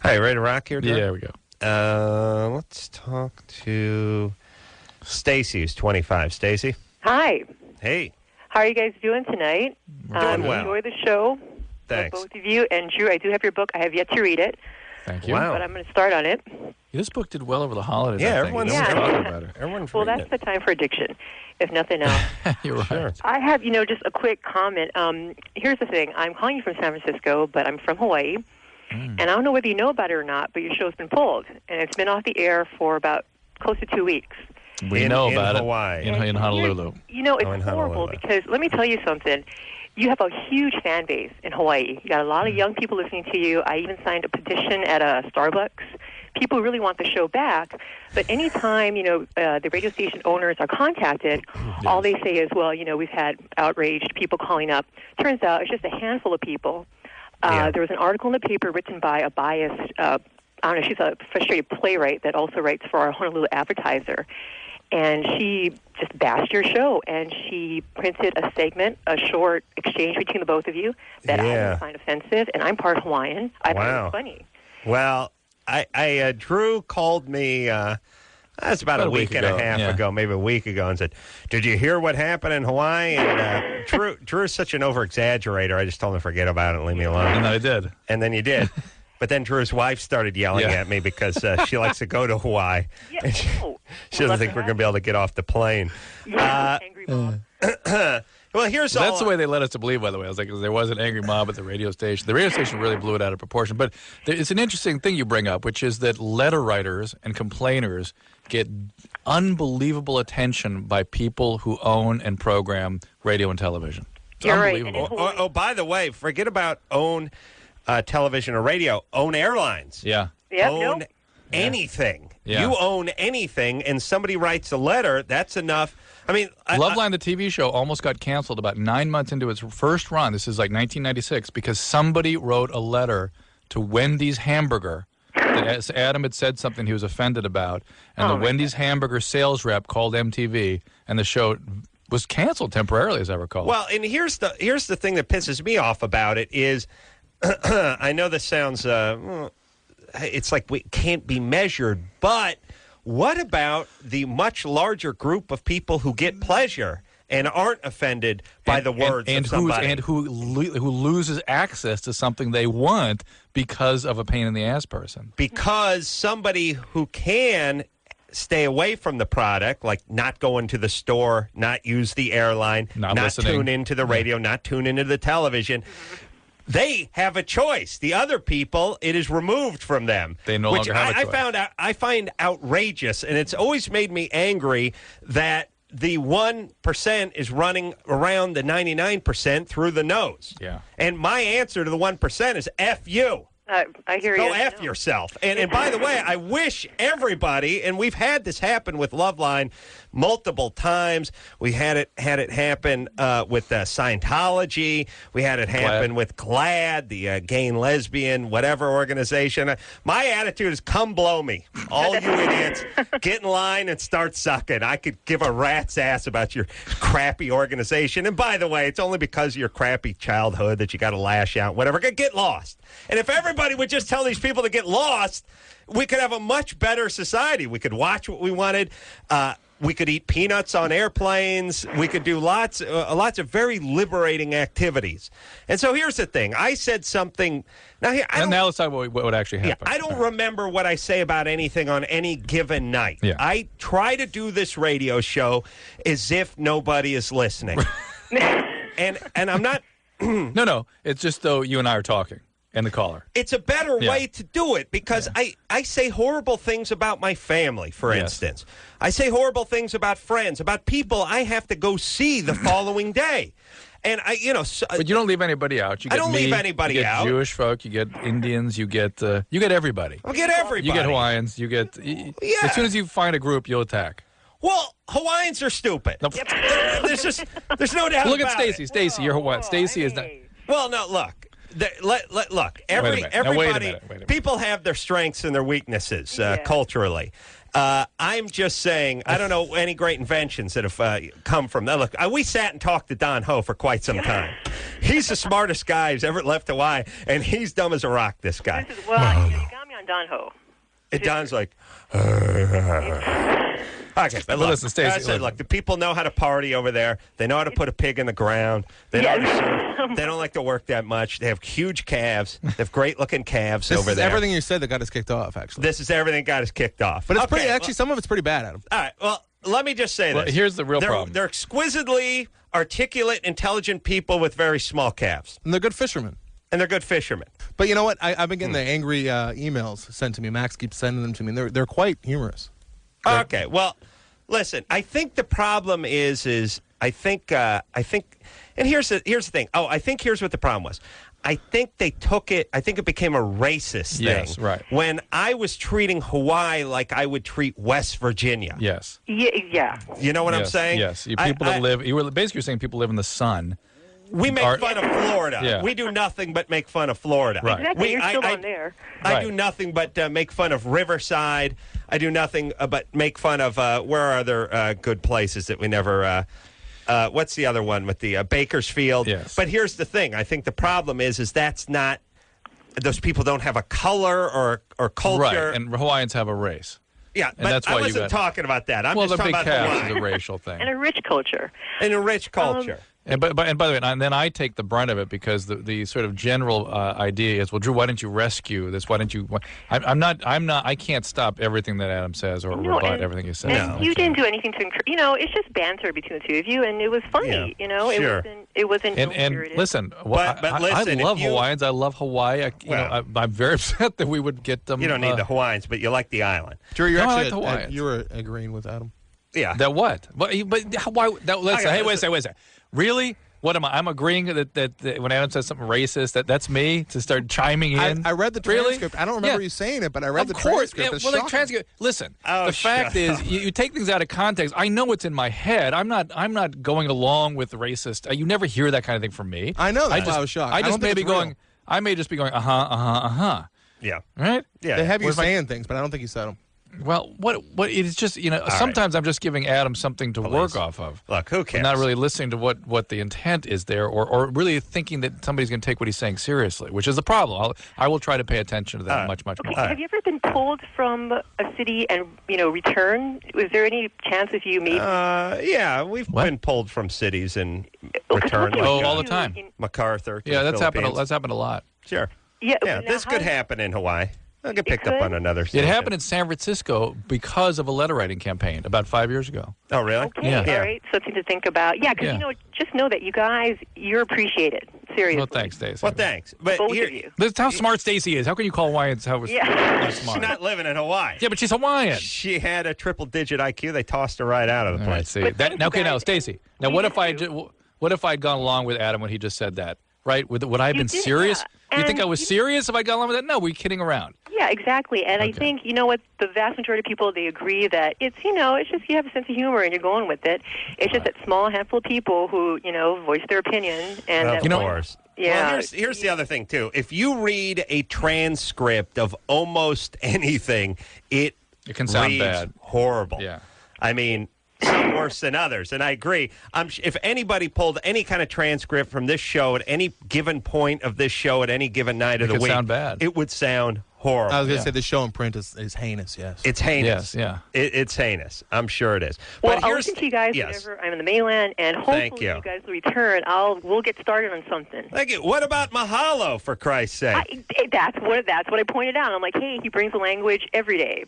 Hi, ready to rock here, Drew? Yeah, there we go. Let's talk to Stacy, who's 25. Stacy? Hi. Hey. How are you guys doing tonight? Doing well. Enjoy the show. Thanks. Both of you. And Drew, I do have your book. I have yet to read it. Thank you. Wow. But I'm going to start on it. This book did well over the holidays. Yeah, I think. everyone's talking about it. Everyone's Well, reading that's the time for addiction, if nothing else. You're right. Sure. I have, just a quick comment. Here's the thing. I'm calling you from San Francisco, but I'm from Hawaii. And I don't know whether you know about it or not, but your show's been pulled. And it's been off the air for about close to 2 weeks. We know about Hawaii. it in Honolulu. It's in horrible Honolulu. because let me tell you something. You have a huge fan base in Hawaii. You got a lot of young people listening to you. I even signed a petition at a Starbucks. People really want the show back. But anytime, the radio station owners are contacted, all they say is, well, we've had outraged people calling up. Turns out it's just a handful of people. There was an article in the paper written by a biased, she's a frustrated playwright that also writes for our Honolulu Advertiser. And she just bashed your show, and she printed a segment, a short exchange between the both of you that I find offensive, and I'm part Hawaiian. I thought it was funny. Well, Drew called me, that's about a week and a half ago, maybe a week ago, and said, did you hear what happened in Hawaii? And Drew's such an over-exaggerator, I just told him to forget about it and leave me alone. And then I did. And then you did. But then Drew's wife started yelling at me because she likes to go to Hawaii. Yeah, And she doesn't think we're going to be able to get off the plane. Angry mom. Well, That's the way they led us to believe, by the way. I was like, there was an angry mob at the radio station. The radio station really blew it out of proportion. But it's an interesting thing you bring up, which is that letter writers and complainers get unbelievable attention by people who own and program radio and television. It's unbelievable. Oh, by the way, forget about own television or radio. Own airlines. Yeah. Own anything. Yeah. You own anything, and somebody writes a letter, that's enough. I mean, Loveline, the TV show, almost got canceled about 9 months into its first run. This is like 1996, because somebody wrote a letter to Wendy's Hamburger. As Adam had said something he was offended about, and the Wendy's Hamburger sales rep called MTV, and the show was canceled temporarily, as I recall. Well, and here's the thing that pisses me off about it is, I know this sounds, it's like we can't be measured, but what about the much larger group of people who get pleasure and aren't offended by the words of somebody? Who loses access to something they want because of a pain-in-the-ass person. Because somebody who can stay away from the product, like not go into the store, not use the airline, not tune into the radio, not tune into the television, they have a choice. The other people, it is removed from them. They no longer have a choice. I find outrageous, and it's always made me angry that the 1% is running around the 99% through the nose. Yeah. And my answer to the 1% is F you. I hear you. Go F yourself. And by the way, I wish everybody, and we've had this happen with Loveline multiple times. We had it happen with Scientology. We had it happen with GLAAD, the gay and lesbian whatever organization. My attitude is come blow me. All you idiots, get in line and start sucking. I could give a rat's ass about your crappy organization. And by the way, it's only because of your crappy childhood that you got to lash out, whatever. Get lost. And if everybody would just tell these people to get lost, we could have a much better society. We could watch what we wanted. We could eat peanuts on airplanes. We could do lots of very liberating activities. And so here's the thing. I said something. Now let's talk about what actually happened. Yeah, I don't remember what I say about anything on any given night. Yeah. I try to do this radio show as if nobody is listening. and I'm not. No. It's just though you and I are talking. And the caller. It's a better way to do it because I say horrible things about my family, for instance. I say horrible things about friends, about people I have to go see the following day. And but you don't leave anybody out. You get I don't leave anybody out. You get Jewish folk, you get Indians, you get everybody. I get everybody. You get Hawaiians, you get as soon as you find a group, you'll attack. Well, Hawaiians are stupid. Nope. There's no doubt Look about at Stacy. it. Stacy, you're Hawaiian. Stacy is not. Well, no, look. Look, everybody, Wait a minute. People have their strengths and their weaknesses culturally. I'm just saying, I don't know any great inventions that have come from that. Look, we sat and talked to Don Ho for quite some time. He's the smartest guy who's ever left Hawaii, and he's dumb as a rock, this guy. You got me on Don Ho. Don's like, okay, but look, listen, Stacey, I said, look, the people know how to party over there. They know how to put a pig in the ground. They know how to serve. They don't like to work that much. They have huge calves. They have great-looking calves over there. This is everything you said that got us kicked off, actually. This is everything that got us kicked off. But it's pretty, actually, some of it's pretty bad, Adam. All right, well, let me just say this. Here's the real problem. They're exquisitely articulate, intelligent people with very small calves. And they're good fishermen. And they're good fishermen. But you know what? I've been getting the angry emails sent to me. Max keeps sending them to me. And they're quite humorous. Okay, well, listen. I think the problem is I think, and here's the thing. Oh, I think here's what the problem was. I think they took it. I think it became a racist thing. Yes, right. When I was treating Hawaii like I would treat West Virginia. Yes. Yeah. You know what I'm saying? Yes. People that live. You were basically saying people live in the sun. We make fun of Florida. Yeah. We do nothing but make fun of Florida. Right. Exactly. You're still on there. I do nothing but make fun of Riverside. I do nothing but make fun of where are other good places that we never. What's the other one with the Bakersfield? Yes. But here's the thing. I think the problem is that's not. Those people don't have a color or culture. Right. And Hawaiians have a race. Yeah, and but that's why I wasn't talking about that. I'm just the talking big about calves Hawaii. is a racial thing. And a rich culture. And a rich culture. And by the way, and then I take the brunt of it because the sort of general idea is, well, Drew, why didn't you rescue this? Why didn't you? I'm not. I can't stop everything that Adam says or rebut everything he says. And you didn't do anything to encourage. It's just banter between the two of you, and it was funny. Yeah, sure. It wasn't. And listen, I love Hawaiians. I love Hawaii. I'm very upset that we would get them. You don't need the Hawaiians, but you like the island. Drew, you're No, I actually like Hawaiians. you were agreeing with Adam. Yeah. That what? But why? Listen. Hey, wait a second. Really? What am I? I'm agreeing that when Adam says something racist, that's me to start chiming in. I read the transcript. Really? I don't remember you saying it, but I read the transcript. It's the shocking. transcript. Listen, Oh, the fact is, you take things out of context. I know what's in my head. I'm not going along with the racist. You never hear that kind of thing from me. I know. That's why I was shocked. I don't think it's real. I may just be going, Yeah. right? Yeah. They have you saying things, but I don't think you said them. Well, what it's just sometimes I'm just giving Adam something to work off of. Look, who cares? I'm not really listening to what the intent is there, or really thinking that somebody's going to take what he's saying seriously, which is the problem. I will try to pay attention to that much more. Have you ever been pulled from a city and return? Was there any chance of you maybe? Yeah, we've been pulled from cities and returned. All the time. MacArthur. Yeah, that's happened. Philippines. That's happened a lot. Sure. Yeah. This could happen in Hawaii. I'll get picked up on another It station. happened in San Francisco because of a letter writing campaign about 5 years ago. Oh, really? Okay, Yeah. all right. Something to think about. Yeah, because just know that you guys, you're appreciated. Seriously. Well, thanks, Stacey. Well, thanks. But Both here, of you. That's how smart Stacey is. How can you call Hawaiians not she's smart? not living in Hawaii. Yeah, but she's Hawaiian. She had a triple-digit IQ. They tossed her right out of the All right, place. see. But thank Now, you okay, now, guys. Stacey. Now, what if I'd gone along with Adam when he just said that? Right? Would I have been did, serious? yeah. You think And I was serious if I got along with that? No, we're kidding around. Yeah, exactly. And I think, what, the vast majority of people, they agree that it's just you have a sense of humor and you're going with it. It's just that small handful of people who, voice their opinion. And Of course. Yeah. Well, here's the other thing, too. If you read a transcript of almost anything, it can sound reads bad. horrible. Yeah. I mean, some worse than others. And I agree. If anybody pulled any kind of transcript from this show at any given point of this show at any given night of the could week, sound bad. it would sound horrible. I was going to say the show in print is heinous, yes. It's heinous. Yes, yeah. It's heinous. I'm sure it is. Well, But I'll here's- listen to you guys yes. whenever I'm in the mainland, and hopefully you. you guys will return. We'll get started on something. Thank you. What about Mahalo, for Christ's sake? That's what I pointed out. I'm like, hey, he brings the language every day.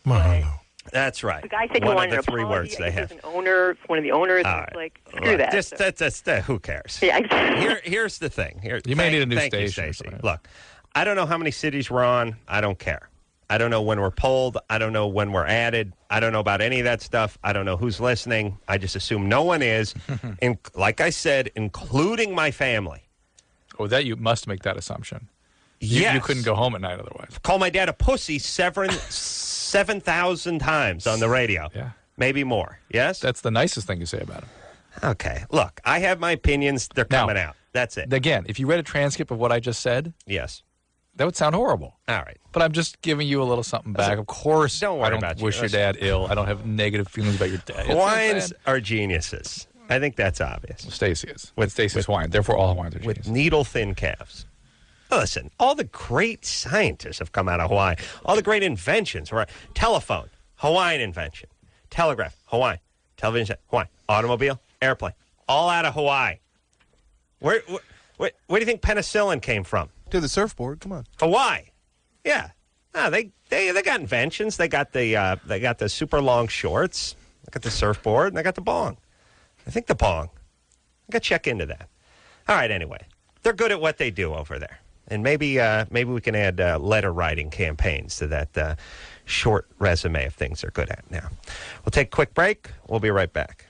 That's right. The guy said he One wanted of the an three apology. words I they guess have. he was one of the owners. All and right. it's like, screw that. Just So- that's who cares? Yeah, exactly. Here's the thing. You may need a new thank you, station or Stacey. something. Look, I don't know how many cities we're on. I don't care. I don't know when we're polled. I don't know when we're added. I don't know about any of that stuff. I don't know who's listening. I just assume no one is. And like I said, including my family. Oh, that you must make that assumption. Yes. You couldn't go home at night otherwise. Call my dad a pussy 7,000 times on the radio. Yeah. Maybe more. Yes? That's the nicest thing you say about him. Okay. Look, I have my opinions. They're Now- coming out. That's it. Again, if you read a transcript of what I just said, Yes. that would sound horrible. All right. But I'm just giving you a little something back. Of course, Don't worry I don't about you. wish your dad ill. I don't have negative feelings about your dad. Hawaiians are geniuses. I think that's obvious. Stacey is. Stacey's Hawaiian. Therefore, all Hawaiians are With geniuses. needle-thin calves. Listen, all the great scientists have come out of Hawaii. All the great inventions. Right? Telephone, Hawaiian invention. Telegraph, Hawaii. Television, Hawaii. Automobile, airplane, all out of Hawaii. Where do you think penicillin came from? To the surfboard. Come on. Hawaii. Yeah. No, they got inventions. They got the super long shorts. They got the surfboard, and they got the bong. I think the bong. I got to check into that. All right. Anyway, they're good at what they do over there, and maybe we can add letter writing campaigns to that short resume of things they're good at. Now, we'll take a quick break. We'll be right back.